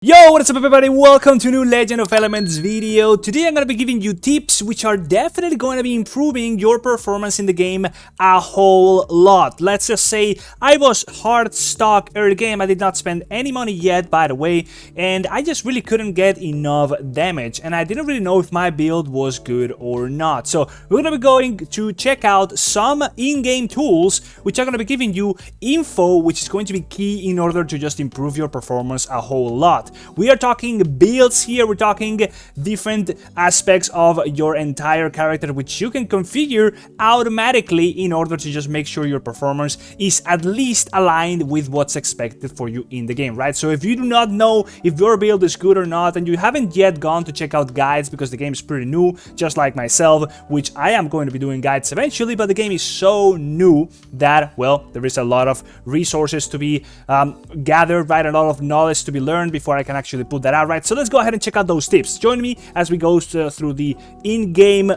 Yo, what is up everybody? Welcome to a new Legend of Elements video. Today I'm going to be giving you tips which are definitely going to be improving your performance in the game a whole lot. Let's just say I was hard stock early game. I did not spend any money yet, by the way, and I just really couldn't get enough damage, and I didn't really know if my build was good or not. So we're going to be going to check out some in-game tools which are going to be giving you info which is going to be key in order to just improve your performance a whole lot. We are talking builds here, we're talking different aspects of your entire character which you can configure automatically in order to just make sure your performance is at least aligned with what's expected for you in the game, right? So if you do not know if your build is good or not and you haven't yet gone to check out guides because the game is pretty new, just like myself, which I am going to be doing guides eventually, but the game is so new that, well, there is a lot of resources to be gathered, right? A lot of knowledge to be learned before I can actually put that out, right? So let's go ahead and check out those tips. Join me as we go through the in-game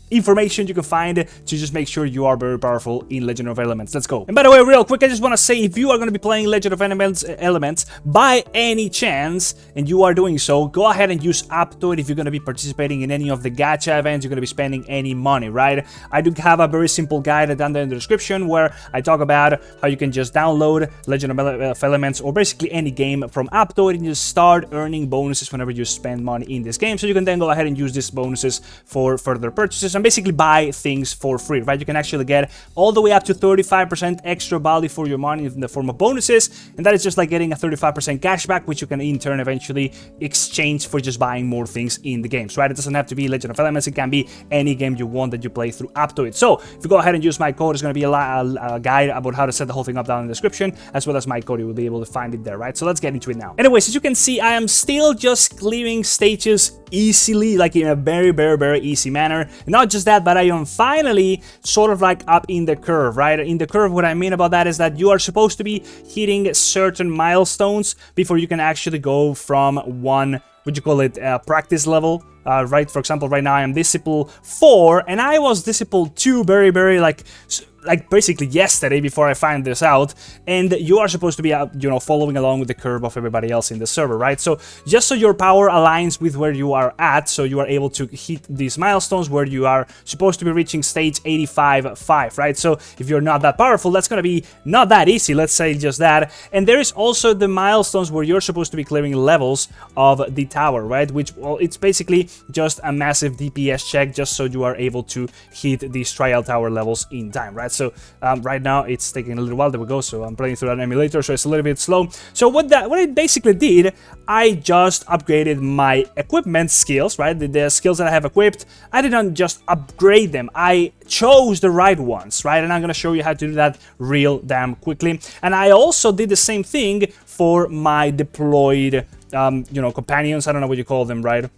information you can find to just make sure you are very powerful in Legend of Elements. Let's go. And by the way, real quick, I just want to say, if you are going to be playing Legend of Elements by any chance, and you are doing so, go ahead and use Aptoide if you're going to be participating in any of the gacha events, you're going to be spending any money, right? I do have a very simple guide down there in the description where I talk about how you can just download Legend of Elements or basically any game from Aptoide and just start earning bonuses whenever you spend money in this game. So you can then go ahead and use these bonuses for further purchases and basically buy things for free, right? You can actually get all the way up to 35% extra value for your money in the form of bonuses, and that is just like getting a 35% cashback, which you can in turn eventually exchange for just buying more things in the games, right? It doesn't have to be Legend of Elements, it can be any game you want that you play through Aptoide. So if you go ahead and use my code, it's going to be a guide about how to set the whole thing up down in the description, as well as my code. You will be able to find it there, right? So let's get into it now. Anyways, as you can see, I am still just clearing stages easily, like in a very easy manner. Not just that, but I am finally sort of like up in the curve, right? In the curve, what I mean about that is that you are supposed to be hitting certain milestones before you can actually go from one, what you call it, practice level, right? For example, right now I am Disciple 4, and I was Disciple 2 very like basically yesterday before I find this out, and you are supposed to be, you know, following along with the curve of everybody else in the server, right? So just so your power aligns with where you are at, so you are able to hit these milestones where you are supposed to be reaching stage 85-5, right? So if you're not that powerful, that's gonna be not that easy, let's say just that. And there is also the milestones where you're supposed to be clearing levels of the tower, right? Which, well, it's basically just a massive DPS check just so you are able to hit these trial tower levels in time, right? So right now it's taking a little while. There we go. So I'm playing through an emulator, so it's a little bit slow. So what I basically did, I just upgraded my equipment skills, right? The skills that I have equipped, I didn't just upgrade them. I chose the right ones, right? And I'm gonna show you how to do that real damn quickly. And I also did the same thing for my deployed you know, companions, I don't know what you call them, right?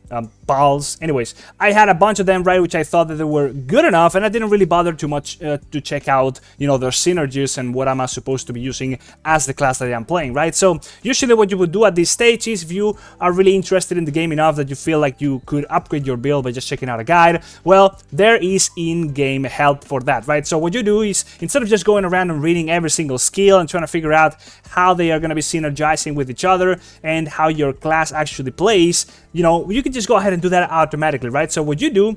Pals. Anyways, I had a bunch of them, right, which I thought that they were good enough, and I didn't really bother too much to check out, you know, their synergies and what am I supposed to be using as the class that I'm playing, right? So usually what you would do at this stage is, if you are really interested in the game enough that you feel like you could upgrade your build by just checking out a guide, well, there is in-game help for that, right? So what you do is, instead of just going around and reading every single skill and trying to figure out how they are going to be synergizing with each other and how your class actually plays, you know, you can just go ahead and do that automatically, right? So what you do,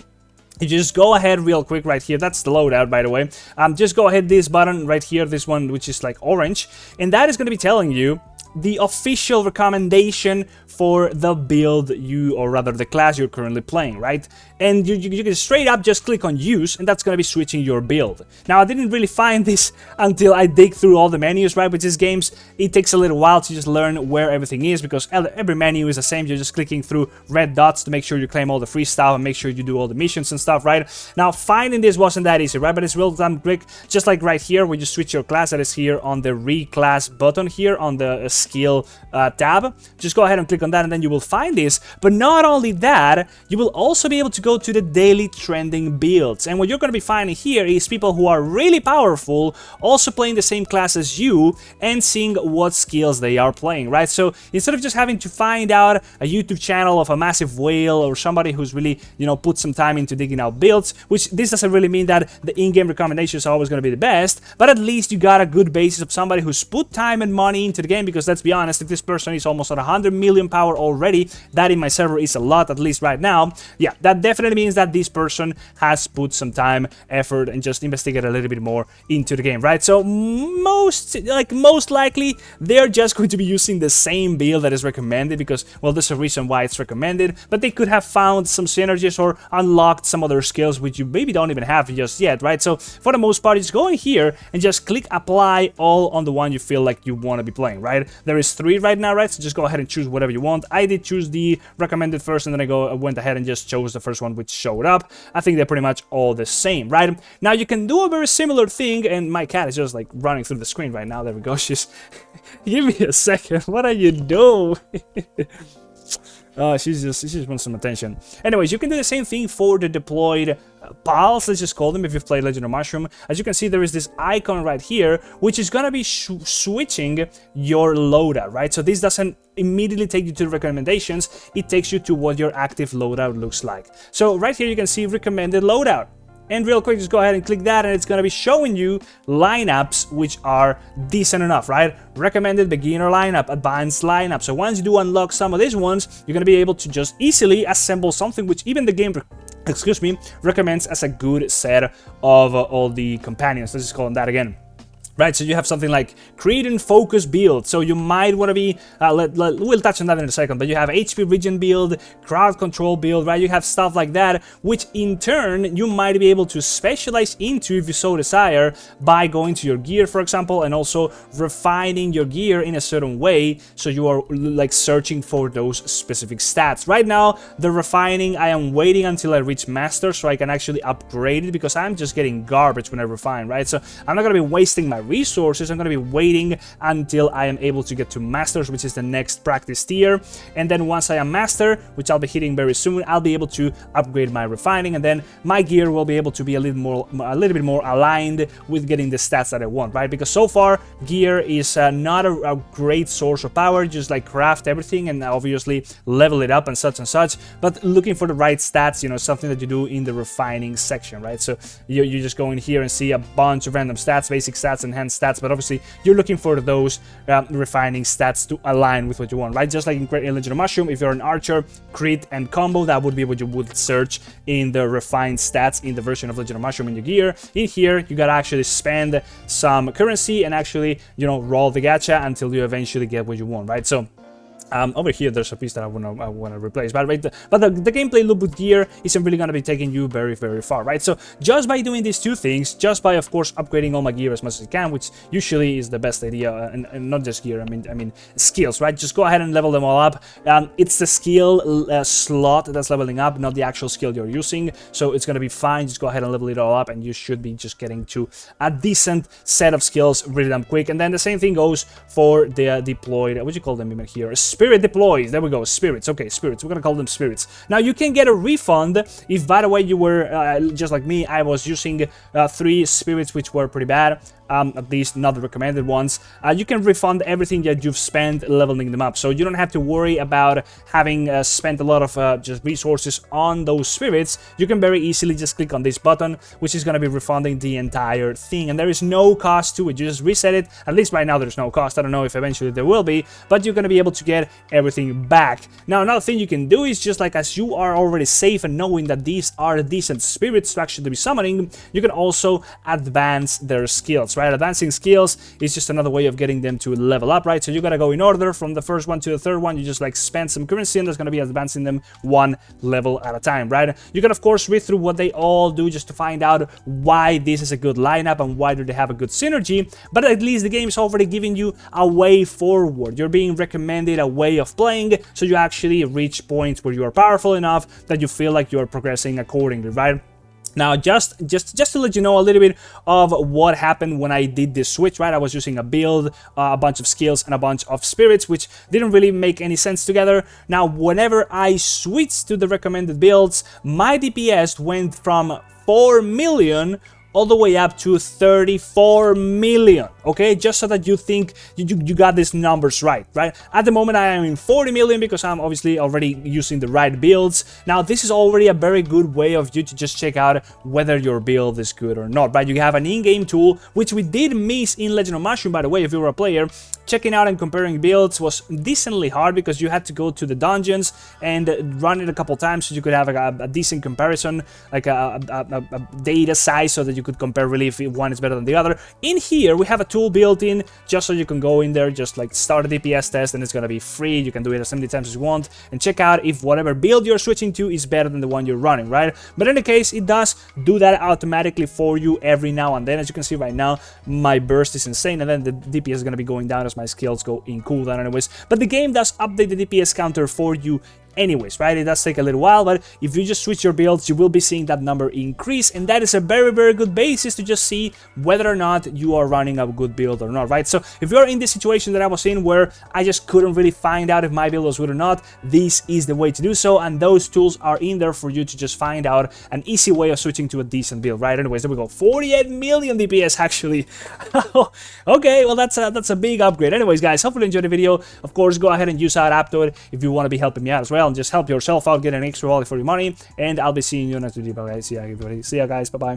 you just go ahead real quick right here. That's the loadout, by the way. Just go ahead, this button right here, this one which is like orange, and that is going to be telling you the official recommendation for the build you, or rather the class you're currently playing, right? And you can straight up just click on use, and that's going to be switching your build. Now, I didn't really find this until I dig through all the menus, right? With these games, it takes a little while to just learn where everything is, because every menu is the same. You're just clicking through red dots to make sure you claim all the free stuff and make sure you do all the missions and stuff, right? Now, finding this wasn't that easy, right? But it's real time quick, just like right here, where you switch your class. That is here on the reclass button here on the skill tab. Just go ahead and click on that, and then you will find this. But not only that, you will also be able to go to the daily trending builds, and what you're going to be finding here is people who are really powerful also playing the same class as you and seeing what skills they are playing, right? So instead of just having to find out a YouTube channel of a massive whale or somebody who's really, you know, put some time into digging out builds, which this doesn't really mean that the in-game recommendations are always going to be the best, but at least you got a good basis of somebody who's put time and money into the game, because let's be honest, if this person is almost at 100 million power already, that in my server is a lot, at least right now. Yeah, that definitely means that this person has put some time, effort, and just investigate a little bit more into the game, right? So most likely they're just going to be using the same build that is recommended, because, well, there's a reason why it's recommended, but they could have found some synergies or unlocked some other skills which you maybe don't even have just yet, right? So for the most part, just go in here and just click apply all on the one you feel like you want to be playing, right? There is 3 right now, right? So just go ahead and choose whatever you want. I did choose the recommended first, and then I went ahead and just chose the first one which showed up. I think they're pretty much all the same, right? Now you can do a very similar thing, and my cat is just like running through the screen right now. There we go. She's give me a second. What are you doing? She just wants some attention. Anyways, you can do the same thing for the deployed pals, let's just call them, if you've played Legend of Mushroom. As you can see, there is this icon right here, which is gonna be switching your loadout, right? So this doesn't immediately take you to the recommendations, it takes you to what your active loadout looks like. So right here you can see recommended loadout. And real quick, just go ahead and click that, and it's going to be showing you lineups which are decent enough, right? Recommended beginner lineup, advanced lineup. So once you do unlock some of these ones, you're going to be able to just easily assemble something which even the game, recommends as a good set of all the companions. Let's just call them that again. Right, so you have something like create and focus build. So you might want to be, we'll touch on that in a second, but you have HP regen build, crowd control build, right? You have stuff like that, which in turn you might be able to specialize into if you so desire by going to your gear, for example, and also refining your gear in a certain way. So you are like searching for those specific stats. Right now, the refining, I am waiting until I reach master so I can actually upgrade it, because I'm just getting garbage when I refine, right? So I'm not going to be wasting my resources. I'm going to be waiting until I am able to get to masters, which is the next practice tier, and then once I am master, which I'll be hitting very soon, I'll be able to upgrade my refining, and then my gear will be able to be a little bit more aligned with getting the stats that I want, right? Because so far gear is not a great source of power, just like craft everything and obviously level it up and such, but looking for the right stats, you know, something that you do in the refining section, right? So you just go in here and see a bunch of random stats, basic stats, enhanced stats, but obviously you're looking for those refining stats to align with what you want, right? Just like in Legend of Mushroom, if you're an archer, crit and combo, that would be what you would search in the refined stats in the version of Legend of Mushroom in your gear. In here, you gotta actually spend some currency and actually, you know, roll the gacha until you eventually get what you want, right? So over here, there's a piece that I wanna replace, but right, the gameplay loop with gear isn't really gonna be taking you very far, right? So just by doing these two things, just by of course upgrading all my gear as much as you can, which usually is the best idea, and not just gear, I mean skills, right? Just go ahead and level them all up. It's the skill slot that's leveling up, not the actual skill you're using, so it's gonna be fine. Just go ahead and level it all up, and you should be just getting to a decent set of skills really damn quick. And then the same thing goes for the deployed, what do you call them even here? Spirit deploys. There we go. Spirits. Okay, spirits. We're gonna call them spirits. Now you can get a refund if, by the way, you were just like me. I was using 3 spirits which were pretty bad. At least not the recommended ones. You can refund everything that you've spent leveling them up, so you don't have to worry about having spent a lot of just resources on those spirits. You can very easily just click on this button, which is going to be refunding the entire thing, and there is no cost to it. You just reset it. At least right now there's no cost. I don't know if eventually there will be, but you're going to be able to get everything back. Now another thing you can do is, just like as you are already safe and knowing that these are decent spirits to actually be summoning, you can also advance their skills, right? Advancing skills is just another way of getting them to level up, right? So you gotta go in order from the first one to the third one. You just like spend some currency, and that's gonna be advancing them 1 level at a time, right? You can of course read through what they all do just to find out why this is a good lineup and why do they have a good synergy, but at least the game is already giving you a way forward. You're being recommended a way of playing, so you actually reach points where you are powerful enough that you feel like you're progressing accordingly, right? Now, just to let you know a little bit of what happened when I did this switch, right? I was using a build, a bunch of skills, and a bunch of spirits, which didn't really make any sense together. Now, whenever I switched to the recommended builds, my DPS went from 4 million all the way up to 34 million. okay, just so that you think you got these numbers right? At the moment I am in 40 million because I'm obviously already using the right builds. Now this is already a very good way of you to just check out whether your build is good or not, right? You have an in-game tool, which we did miss in Legend of Mushroom, by the way. If you were a player, checking out and comparing builds was decently hard because you had to go to the dungeons and run it a couple times so you could have a decent comparison, like a data size, so that you could compare really if one is better than the other. In here we have a tool built in just so you can go in there, just like start a DPS test, and it's gonna be free. You can do it as many times as you want and check out if whatever build you're switching to is better than the one you're running, right? But in any case, it does do that automatically for you every now and then. As you can see right now, my burst is insane, and then the DPS is gonna be going down as my skills go in cooldown anyways. But the game does update the DPS counter for you anyways, right? It does take a little while, but if you just switch your builds, you will be seeing that number increase, and that is a very, very good basis to just see whether or not you are running a good build or not, right? So if you're in this situation that I was in, where I just couldn't really find out if my build was good or not, this is the way to do so, and those tools are in there for you to just find out an easy way of switching to a decent build, right? Anyways, there we go, 48 million DPS actually. Okay, well that's a big upgrade. Anyways, guys, hopefully you enjoyed the video. Of course, go ahead and use out Aptoide if you want to be helping me out as well, and just help yourself out, get an extra wallet for your money, and I'll be seeing you next video, guys. See ya, everybody. See ya, guys. Bye-bye.